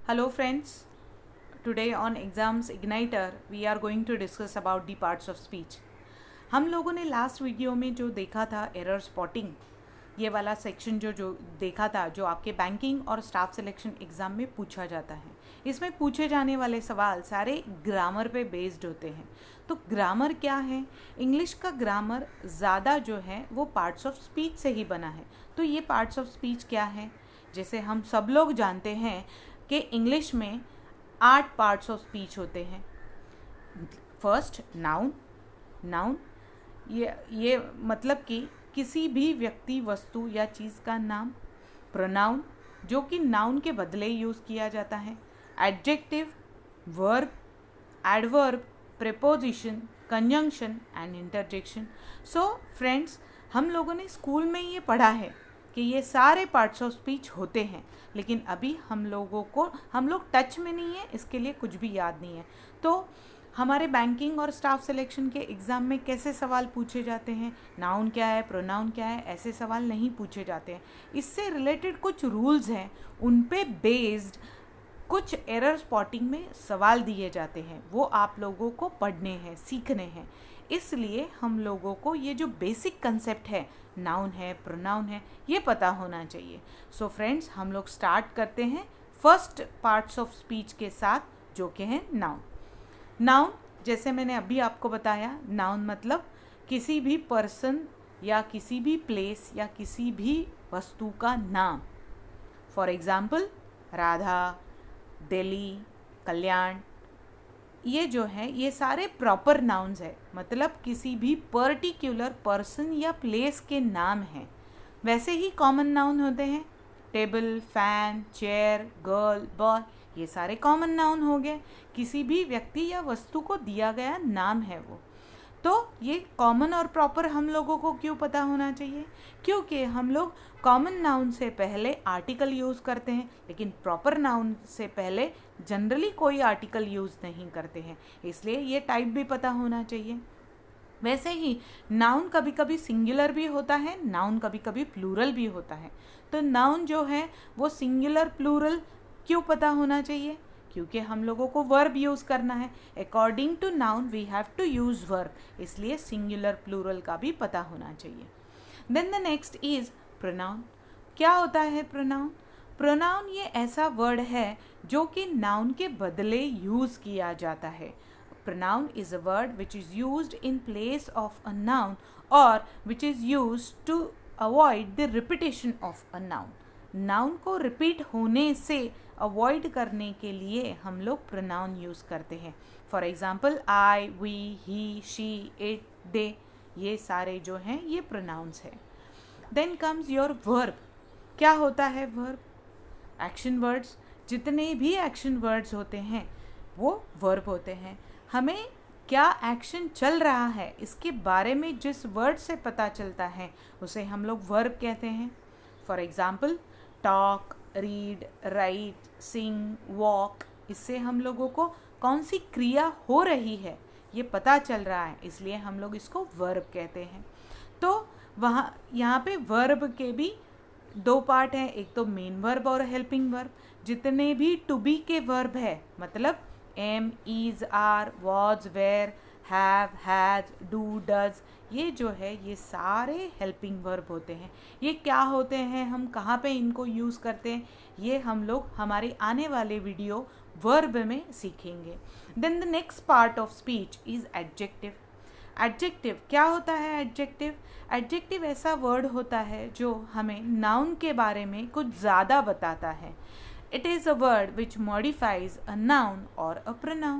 Hello friends, today on Exams Igniter we are going to discuss about the parts of speech. हम लोगों ने last video में जो देखा था एरर स्पॉटिंग, ये वाला सेक्शन जो देखा था, जो आपके बैंकिंग और स्टाफ सिलेक्शन एग्ज़ाम में पूछा जाता है। इसमें पूछे जाने वाले सवाल सारे ग्रामर पे बेस्ड होते हैं। तो ग्रामर क्या है? इंग्लिश का ग्रामर ज़्यादा जो है वो पार्ट्स ऑफ स्पीच से ही बना है। तो ये पार्ट्स ऑफ स्पीच क्या है? जैसे हम सब लोग जानते हैं कि इंग्लिश में 8 पार्ट्स ऑफ स्पीच होते हैं। First noun. नाउन ये मतलब कि किसी भी व्यक्ति, वस्तु या चीज़ का नाम। प्रोनाउन जो कि नाउन के बदले यूज़ किया जाता है। Adjective, verb, adverb, preposition, conjunction and interjection. So friends, हम लोगों ने स्कूल में ये पढ़ा है कि ये सारे पार्ट्स ऑफ स्पीच होते हैं, लेकिन अभी हम लोग टच में नहीं है, इसके लिए कुछ भी याद नहीं है। तो हमारे बैंकिंग और स्टाफ सिलेक्शन के एग्ज़ाम में कैसे सवाल पूछे जाते हैं, नाउन क्या है, प्रोनाउन क्या है, ऐसे सवाल नहीं पूछे जाते हैं। इससे रिलेटेड कुछ रूल्स हैं, उन पे बेस्ड कुछ एरर स्पॉटिंग में सवाल दिए जाते हैं, वो आप लोगों को पढ़ने हैं, सीखने हैं। इसलिए हम लोगों को ये जो बेसिक कंसेप्ट है, नाउन है, प्रोनाउन है, ये पता होना चाहिए। सो फ्रेंड्स, हम लोग स्टार्ट करते हैं फर्स्ट पार्ट्स ऑफ स्पीच के साथ, जो कि हैं नाउन। नाउन, जैसे मैंने अभी आपको बताया, नाउन मतलब किसी भी पर्सन या किसी भी प्लेस या किसी भी वस्तु का नाम। फॉर एग्ज़ाम्पल राधा, दिल्ली, कल्याण, ये जो है ये सारे प्रॉपर नाउन्स है, मतलब किसी भी पर्टिकुलर पर्सन या प्लेस के नाम हैं। वैसे ही कॉमन नाउन होते हैं, table, fan, chair, girl, boy, ये सारे कॉमन नाउन हो गए, किसी भी व्यक्ति या वस्तु को दिया गया नाम है वो। तो ये कॉमन और प्रॉपर हम लोगों को क्यों पता होना चाहिए? क्योंकि हम लोग कॉमन नाउन से पहले आर्टिकल यूज़ करते हैं, लेकिन प्रॉपर नाउन से पहले जनरली कोई आर्टिकल यूज़ नहीं करते हैं, इसलिए ये टाइप भी पता होना चाहिए। वैसे ही नाउन कभी कभी सिंगुलर भी होता है, नाउन कभी कभी प्लूरल भी होता है। तो नाउन जो है वो सिंगुलर प्लूरल क्यों पता होना चाहिए? क्योंकि हम लोगों को वर्ब यूज़ करना है। According to noun we have to use verb, इसलिए सिंगुलर प्लूरल का भी पता होना चाहिए। Then the next is pronoun. क्या होता है प्रोनाउन? प्रोनाउन ये ऐसा वर्ड है जो कि नाउन के बदले यूज़ किया जाता है। Pronoun is a word which is used in place of a noun or which is used to avoid the repetition of a noun. Noun को रिपीट होने से अवॉइड करने के लिए हम लोग प्रोनाउन यूज़ करते हैं। For example I, we, he, she, it, they, ये सारे जो हैं ये प्रोनाउंस है। Then comes your verb. क्या होता है वर्ब? Action words. जितने भी एक्शन वर्ड्स होते हैं वो वर्ब होते हैं। हमें क्या एक्शन चल रहा है इसके बारे में जिस वर्ड से पता चलता है उसे हम लोग वर्ब कहते हैं। For example talk, read, write, sing, walk, इससे हम लोगों को कौन सी क्रिया हो रही है ये पता चल रहा है, इसलिए हम लोग इसको वर्ब कहते हैं। तो यहाँ पे वर्ब के भी 2 पार्ट हैं, एक तो मेन वर्ब और हेल्पिंग वर्ब। जितने भी टू बी के वर्ब है, मतलब am, is, are, was, were, have, has, do, does, ये जो है ये सारे हेल्पिंग वर्ब होते हैं। ये क्या होते हैं, हम कहाँ पे इनको यूज़ करते हैं, ये हम लोग हमारे आने वाले वीडियो वर्ब में सीखेंगे। Then the next part of speech is adjective. Adjective क्या होता है? एडजेक्टिव ऐसा वर्ड होता है जो हमें नाउन के बारे में कुछ ज़्यादा बताता है। It is a word which modifies a noun or a pronoun.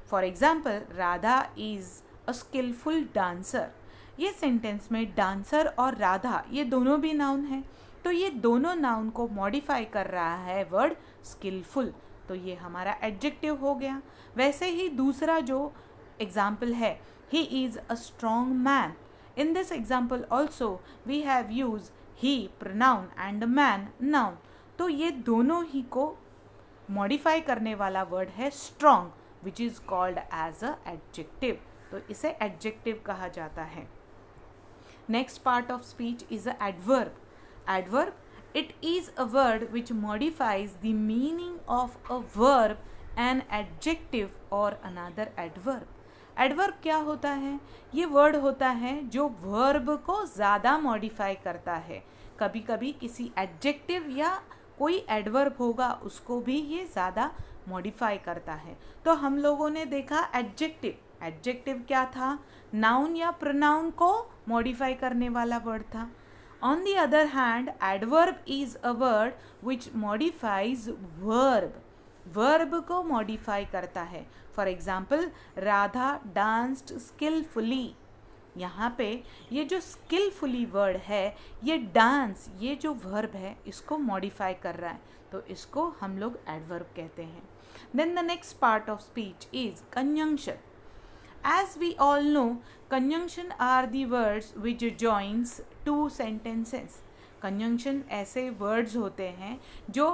For example, Radha is a skillful dancer. ये सेंटेंस में डांसर और राधा ये दोनों भी नाउन हैं, तो ये दोनों नाउन को मॉडिफाई कर रहा है वर्ड स्किलफुल, तो ये हमारा एडजेक्टिव हो गया। वैसे ही दूसरा जो एग्जाम्पल है, he is a strong man. In this example also we have used he pronoun and man noun. तो ये दोनों ही को मॉडिफाई करने वाला वर्ड है strong, which is called as a adjective, तो इसे एडजेक्टिव कहा जाता है। Next part of speech is a adverb. Adverb It is a word which modifies the meaning of a verb, an adjective or another adverb. Adverb क्या होता है? ये word होता है जो वर्ब को ज़्यादा मॉडिफाई करता है. कभी कभी किसी एडजेक्टिव या कोई एडवर्ब होगा उसको भी ये ज़्यादा मॉडिफाई करता है. तो हम लोगों ने देखा एडजेक्टिव. एडजेक्टिव क्या था? नाउन या प्रोनाउन को मॉडिफाई करने वाला वर्ड था. On the other hand, adverb is a word which modifies verb. Verb को मॉडिफाई करता है. For example, Radha danced skilfully. यहाँ पे ये जो स्किलफुली वर्ड है, ये डांस, ये जो वर्ब है, इसको मॉडिफाई कर रहा है, तो इसको हम लोग एडवर्ब कहते हैं. Then the next part of speech is conjunction. As we all know, conjunction are the words which joins two sentences. Conjunction ऐसे words होते हैं जो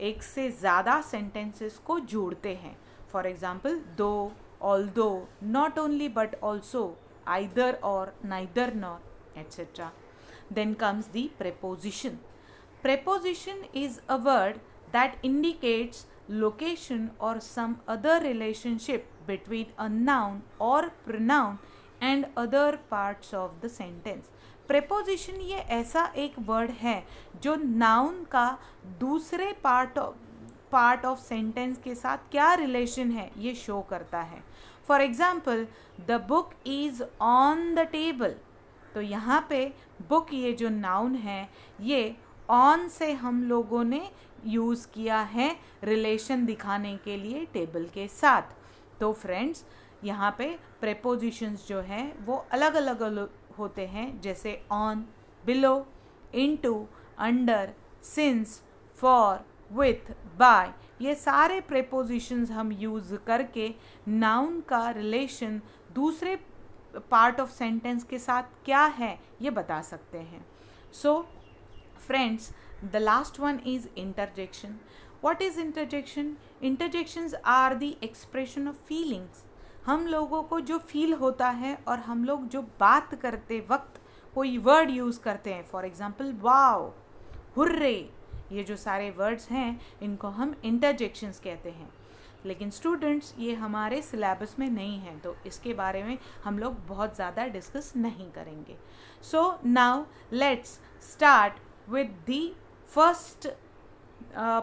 एक से ज़्यादा sentences को जोड़ते हैं. For example, though, although, not only but also, either or, neither nor, etc. Then comes the preposition. Preposition is a word that indicates location or some other relationship between a noun or pronoun and other parts of the sentence. Preposition ये ऐसा एक word है जो noun का दूसरे part of sentence के साथ क्या रिलेशन है ये शो करता है. For example, the book is on the table. तो यहाँ पे बुक ये जो नाउन है, ये ऑन से हम लोगों ने यूज़ किया है रिलेशन दिखाने के लिए टेबल के साथ. तो फ्रेंड्स, यहाँ पे प्रेपोजिशंस जो हैं वो अलग अलग होते हैं, जैसे on, below, into, under, since, for, with, by. ये सारे प्रेपोजिशंस हम यूज़ करके नाउन का रिलेशन दूसरे पार्ट ऑफ सेंटेंस के साथ क्या है ये बता सकते हैं. So friends, the last one is interjection. What is interjection? Interjections are the expression of feelings. हम लोगों को जो फील होता है और हम लोग जो बात करते वक्त कोई वर्ड यूज़ करते हैं, फॉर एग्जाम्पल वाओ, हुर्रे, ये जो सारे वर्ड्स हैं इनको हम इंटरजेक्शंस कहते हैं. लेकिन स्टूडेंट्स, ये हमारे सिलेबस में नहीं है, तो इसके बारे में हम लोग बहुत ज़्यादा डिस्कस नहीं करेंगे. So now let's start with the first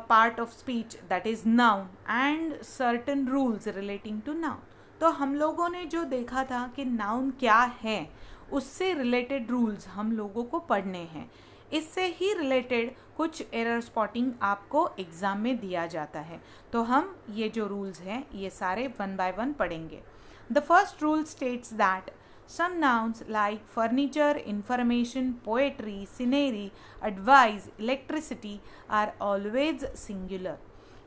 part of speech, that is noun and certain rules relating to noun. तो हम लोगों ने जो देखा था कि नाउन क्या है, उससे रिलेटेड रूल्स हम लोगों को पढ़ने हैं. इससे ही रिलेटेड कुछ एरर स्पॉटिंग आपको एग्ज़ाम में दिया जाता है. तो हम ये जो रूल्स हैं ये सारे वन बाय वन पढ़ेंगे. The first rule states that some nouns like furniture, information, poetry, scenery, advice, electricity are always singular.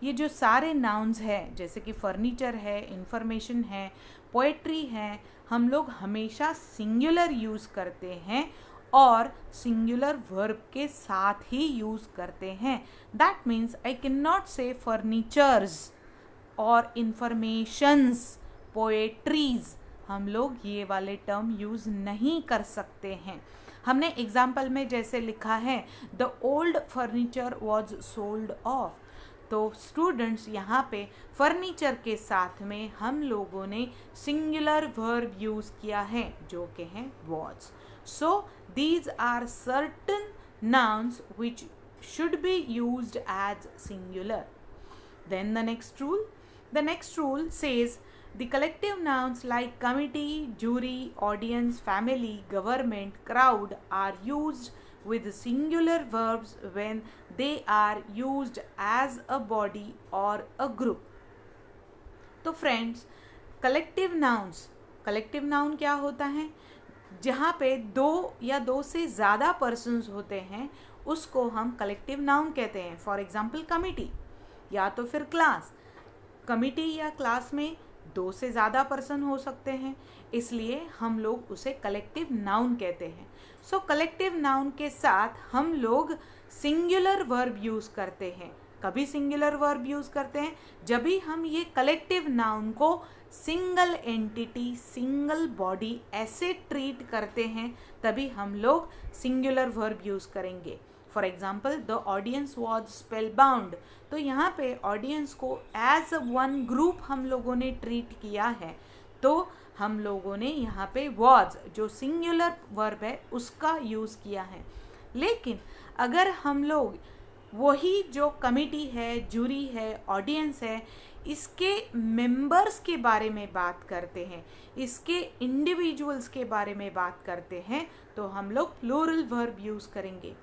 ये जो सारे nouns हैं, जैसे कि फर्नीचर है, इंफॉर्मेशन है, पोएट्री है, हम लोग हमेशा सिंगुलर यूज़ करते हैं और सिंगुलर वर्ब के साथ ही यूज़ करते हैं. That means I can not से फर्नीचर्स और इंफॉर्मेशंस, पोएट्रीज. हम लोग ये वाले टर्म यूज़ नहीं कर सकते हैं. हमने एग्जाम्पल में जैसे लिखा है the old furniture was sold off. तो स्टूडेंट्स, यहाँ पे फर्नीचर के साथ में हम लोगों ने सिंगुलर वर्ब यूज़ किया है जो कि है was. So these are certain nouns which should be used as singular. Then the next rule says the collective nouns like committee, jury, audience, family, government, crowd are used with singular verbs when they are used as a body or a group. तो friends, collective noun क्या होता है? जहाँ पे दो या दो से ज़्यादा पर्सन्स होते हैं उसको हम कलेक्टिव नाउन कहते हैं. फॉर एग्जाम्पल, कमिटी या तो फिर क्लास. कमिटी या क्लास में दो से ज़्यादा पर्सन हो सकते हैं, इसलिए हम लोग उसे कलेक्टिव नाउन कहते हैं. सो कलेक्टिव नाउन के साथ हम लोग सिंगुलर वर्ब यूज़ करते हैं. कभी सिंगुलर वर्ब यूज़ करते हैं जब भी हम ये कलेक्टिव नाउन को सिंगल एंटिटी, सिंगल बॉडी ऐसे ट्रीट करते हैं, तभी हम लोग सिंगुलर वर्ब यूज़ करेंगे. For example the audience was spell bound, तो यहाँ पे ऑडियंस को एज वन ग्रुप हम लोगों ने ट्रीट किया है, तो हम लोगों ने यहाँ पे वॉज जो सिंगुलर वर्ब है उसका यूज़ किया है। लेकिन अगर हम लोग वही जो कमिटी है, जूरी है, ऑडियंस है, इसके मेंबर्स के बारे में बात करते हैं, इसके इंडिविजुअल्स के बारे में बात करते हैं, तो हम लोग प्लूरल वर्ब यूज़ करेंगे।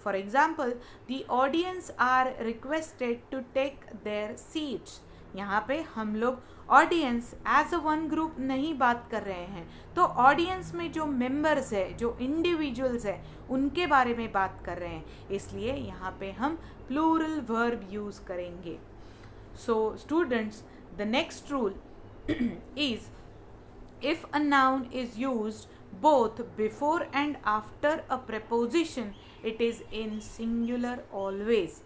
For example the audience are requested to take their seats, यहाँ पे हम लोग audience as a one group नहीं बात कर रहे हैं, तो ऑडियंस में जो मेंबर्स है, जो इंडिविजुअल्स है, उनके बारे में बात कर रहे हैं, इसलिए यहाँ पे हम प्लूरल वर्ब यूज़ करेंगे। So students, the next rule is if a noun is used both before and after a preposition, it is in singular always.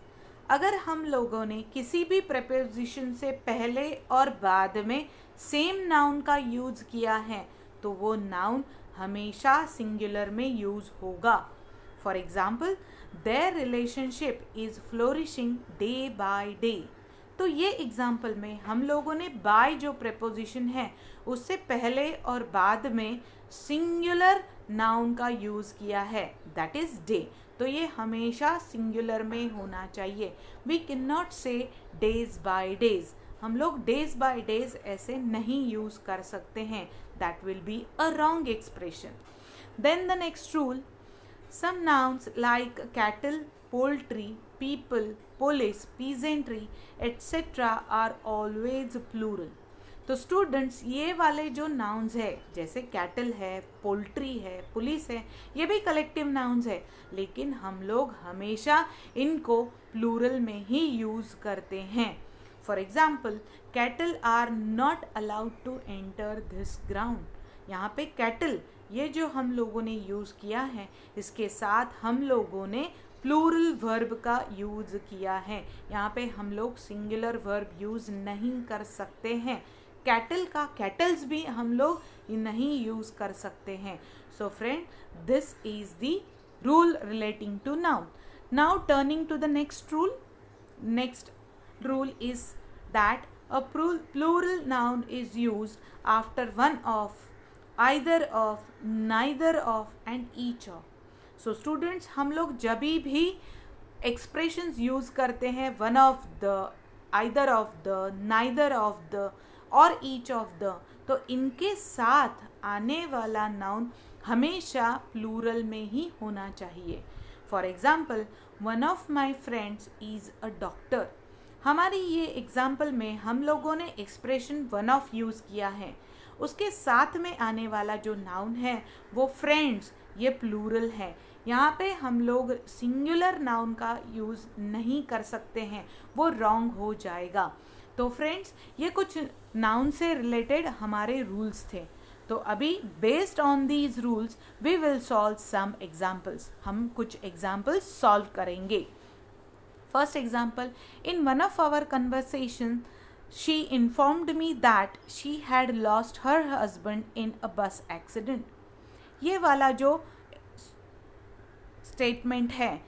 अगर हम लोगों ने किसी भी preposition से पहले और बाद में सेम नाउन का यूज़ किया है, तो वो नाउन हमेशा सिंगुलर में यूज़ होगा। For example their relationship is flourishing day by day, तो ये एग्जाम्पल में हम लोगों ने बाय जो प्रेपोजिशन है उससे पहले और बाद में सिंगुलर नाउन का यूज़ किया है, दैट इज़ डे, तो ये हमेशा सिंगुलर में होना चाहिए। वी कैन नॉट से डेज बाय डेज, हम लोग डेज बाय डेज ऐसे नहीं यूज़ कर सकते हैं, that will be a wrong expression. Then the next rule, some nouns like cattle, poultry, people, police, peasantry, etc. are always plural. तो students ये वाले जो नाउन्स है, जैसे कैटल है, पोल्ट्री है, पुलिस है, ये भी कलेक्टिव नाउन्स है, लेकिन हम लोग हमेशा इनको प्लूरल में ही यूज़ करते हैं। For example cattle are not allowed to enter this ground, यहाँ पे कैटल ये जो हम लोगों ने यूज़ किया है, इसके साथ हम लोगों ने प्लूरल वर्ब का यूज़ किया है, यहाँ पे हम लोग सिंगुलर वर्ब यूज़ नहीं कर सकते हैं। कैटल का कैटल्स भी हम लोग नहीं यूज़ कर सकते हैं। So friend, this is the rule relating to noun. Now turning to the next rule, next rule is that a plural noun is used after one of, either of, neither of and each of. So students, हम लोग जब भी expressions use करते हैं one of the, either of the, neither of the और each of the, तो इनके साथ आने वाला नाउन हमेशा प्लूरल में ही होना चाहिए। For example one of my friends is a doctor, हमारी ये एग्जाम्पल में हम लोगों ने एक्सप्रेशन वन ऑफ यूज़ किया है, उसके साथ में आने वाला जो नाउन है वो फ्रेंड्स, ये प्लूरल है, यहाँ पे हम लोग सिंगुलर नाउन का यूज़ नहीं कर सकते हैं, वो रॉन्ग हो जाएगा। तो फ्रेंड्स, ये कुछ नाउन से रिलेटेड हमारे रूल्स थे, तो अभी based on these rules we will solve some examples, हम कुछ एग्जाम्पल्स सॉल्व करेंगे। First example, in one of our conversation she informed me that she had lost her husband in a bus accident. ये वाला जो statement है,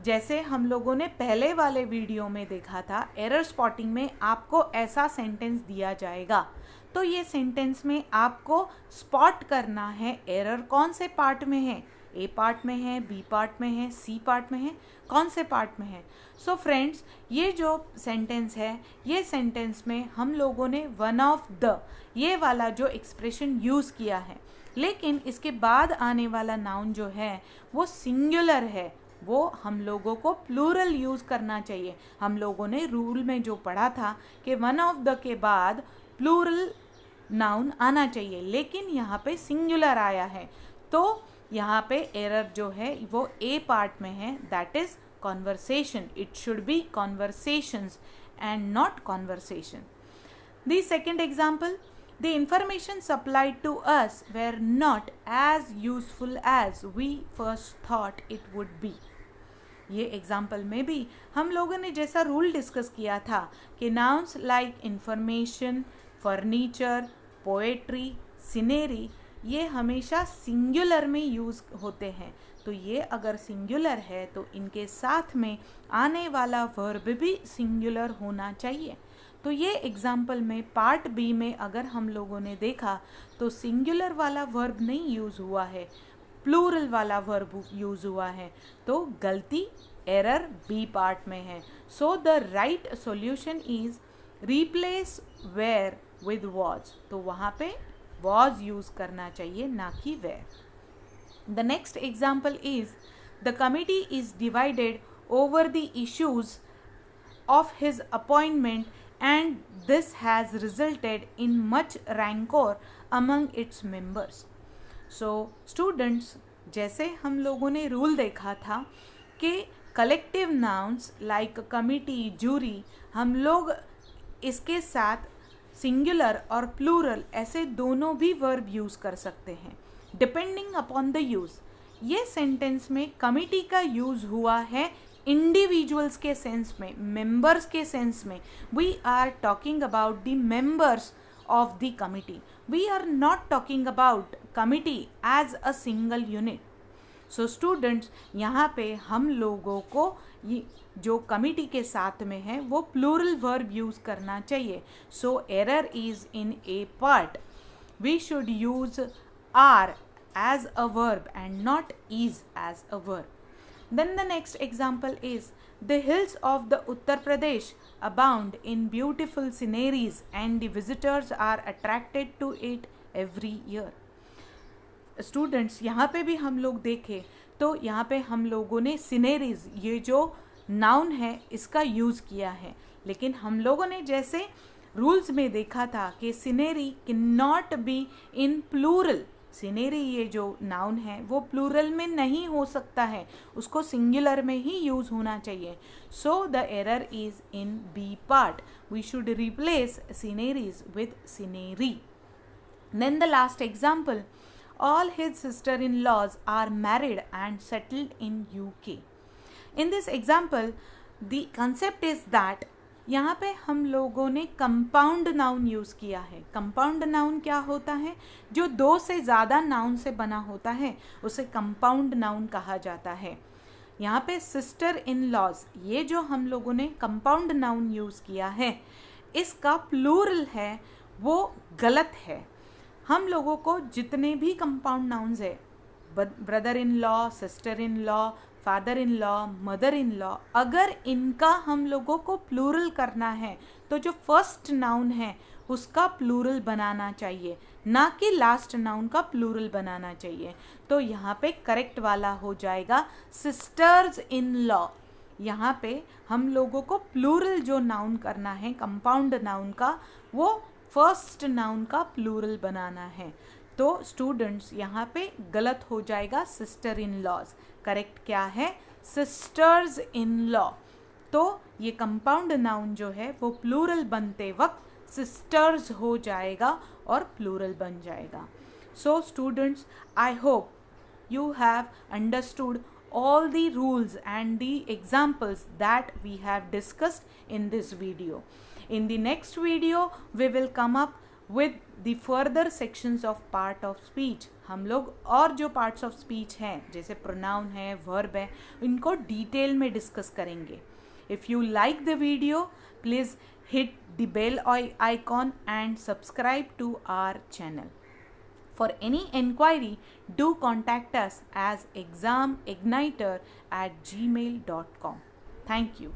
जैसे हम लोगों ने पहले वाले वीडियो में देखा था, एरर स्पॉटिंग में आपको ऐसा सेंटेंस दिया जाएगा, तो ये सेंटेंस में आपको स्पॉट करना है एरर कौन से पार्ट में है, ए पार्ट में है, बी पार्ट में है, सी पार्ट में है, कौन से पार्ट में है। सो फ्रेंड्स, ये जो सेंटेंस है, ये सेंटेंस में हम लोगों ने वन ऑफ द ये वाला जो एक्सप्रेशन यूज़ किया है, लेकिन इसके बाद आने वाला नाउन जो है वो सिंगुलर है, वो हम लोगों को प्लूरल यूज़ करना चाहिए। हम लोगों ने रूल में जो पढ़ा था कि वन ऑफ द के बाद प्लूरल नाउन आना चाहिए, लेकिन यहाँ पे सिंगुलर आया है, तो यहाँ पे एरर जो है वो ए पार्ट में है, that is conversation. It should be conversations and not conversation. The second example, the information supplied to us were not as useful as we first thought it would be. ये example में भी हम लोगों ने जैसा rule discuss किया था कि nouns like information, furniture, poetry, scenery, ये हमेशा सिंगुलर में यूज़ होते हैं, तो ये अगर सिंगुलर है तो इनके साथ में आने वाला वर्ब भी सिंगुलर होना चाहिए। तो ये एग्जाम्पल में पार्ट बी में अगर हम लोगों ने देखा तो सिंगुलर वाला वर्ब नहीं यूज़ हुआ है, प्लूरल वाला वर्ब यूज़ हुआ है, तो गलती एरर बी पार्ट में है। So the right solution is replace were with was, तो वहाँ पे वॉज यूज़ करना चाहिए, ना कि were. The next example is the committee is divided over the issues of his appointment and this has resulted in much rancor among its members. So students, जैसे हम लोगों ने रूल देखा था कि collective nouns like committee, jury, हम लोग इसके साथ सिंगुलर और प्लूरल ऐसे दोनों भी वर्ब यूज़ कर सकते हैं डिपेंडिंग अपॉन द यूज़। ये सेंटेंस में कमिटी का यूज़ हुआ है इंडिविजुअल्स के सेंस में, मेंबर्स के सेंस में। We are talking about the members of the committee, we are not talking about committee as a single unit. So students, यहाँ पे हम लोगों को ये जो कमिटी के साथ में है वो प्लूरल वर्ब यूज़ करना चाहिए। So error is in A part, we should use are as a verb and not is as a verb. Then the next example is the hills of the Uttar Pradesh abound in beautiful sceneries and the visitors are attracted to it every year. Students, यहाँ पे भी हम लोग देखें तो यहाँ पे हम लोगों ने सिनेरीज, ये जो नाउन है इसका यूज़ किया है, लेकिन हम लोगों ने जैसे रूल्स में देखा था कि scenery can not be in plural. Scenery ये जो नाउन है वो प्लूरल में नहीं हो सकता है, उसको सिंगुलर में ही यूज़ होना चाहिए। So the error is in B part, we should replace sceneries with scenery. Then the last example, all his sister-in-laws are married and settled in UK. In this example, the concept is that यहाँ पे हम लोगों ने compound noun use किया है। Compound noun क्या होता है? जो दो से ज़्यादा नाउन से बना होता है उसे कंपाउंड नाउन कहा जाता है। यहाँ पे सिस्टर इन लॉज, ये जो हम लोगों ने कंपाउंड नाउन यूज़ किया है, इसका प्लूरल है वो गलत है। हम लोगों को जितने भी कंपाउंड नाउन्स है, brother in law, sister in law, father in law, mother in law, अगर इनका हम लोगों को प्लूरल करना है तो जो फर्स्ट नाउन है उसका प्लूरल बनाना चाहिए, ना कि लास्ट नाउन का प्लूरल बनाना चाहिए। तो यहाँ पे करेक्ट वाला हो जाएगा सिस्टर्स इन लॉ। यहाँ पे हम लोगों को प्लूरल जो नाउन करना है कंपाउंड नाउन का, वो फर्स्ट नाउन का प्लूरल बनाना है। तो स्टूडेंट्स, यहाँ पे गलत हो जाएगा सिस्टर इन लॉज, करेक्ट क्या है? Sisters in law. तो ये कंपाउंड नाउन जो है वो प्लूरल बनते वक्त सिस्टर्स हो जाएगा और प्लूरल बन जाएगा। So students, I hope you have understood all the rules and the examples that we have discussed in this video. In the next video, we will come up with the further sections of part of speech. हम लोग और जो parts of speech हैं, जैसे pronoun है, verb है, इनको detail में discuss करेंगे. If you like the video, please hit the bell icon and subscribe to our channel. For any enquiry, do contact us as examigniter@gmail.com. Thank you.